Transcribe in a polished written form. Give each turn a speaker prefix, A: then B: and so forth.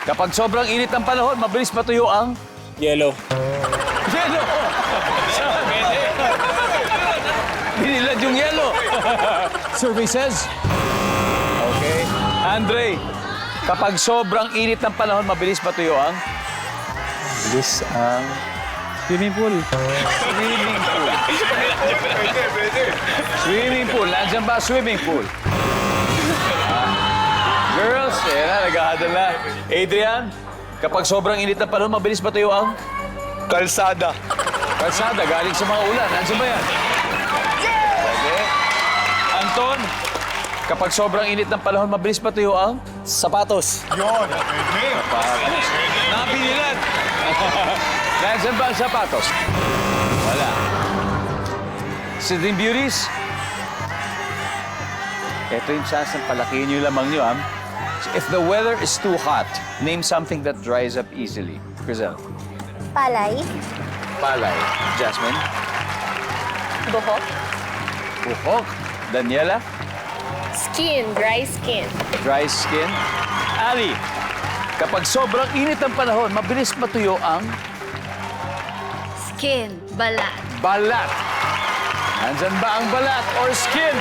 A: Kapag sobrang init ng panahon, mabilis matuyo ang...
B: Yellow.
A: Yelo! Binilad yung yelo. Survey says... Okay. Andre, kapag sobrang init ng panahon, mabilis matuyo ang... Mabilis ang...
B: Swimming pool.
A: Swimming pool. Swimming pool. Nandiyan ba swimming pool? Girls, ayan na, nag-ahadal na. Adrian, kapag sobrang init ng panahon, mabilis matuyo ang...
B: Kalsada.
A: Kalsada, galing sa mga ulan. Nandiyan ba yan? Okay. Anton, kapag sobrang init ng panahon, mabilis matuyo ang...
B: Sapatos.
A: Nabililan. Nandiyan ba ang sapatos? Wala. Sleeping Beauties, ito yung chance ng palakihin yung lamang nyo, ha? If the weather is too hot, name something that dries up easily. Grizel.
C: Palay.
A: Palay. Jasmine.
C: Buhok.
A: Buhok. Daniela.
C: Skin. Dry skin.
A: Dry skin. Ali. Kapag sobrang init ng panahon, mabilis matuyo ang
C: Skin. Balat.
A: balat. Nandyan ba ang balat or skin?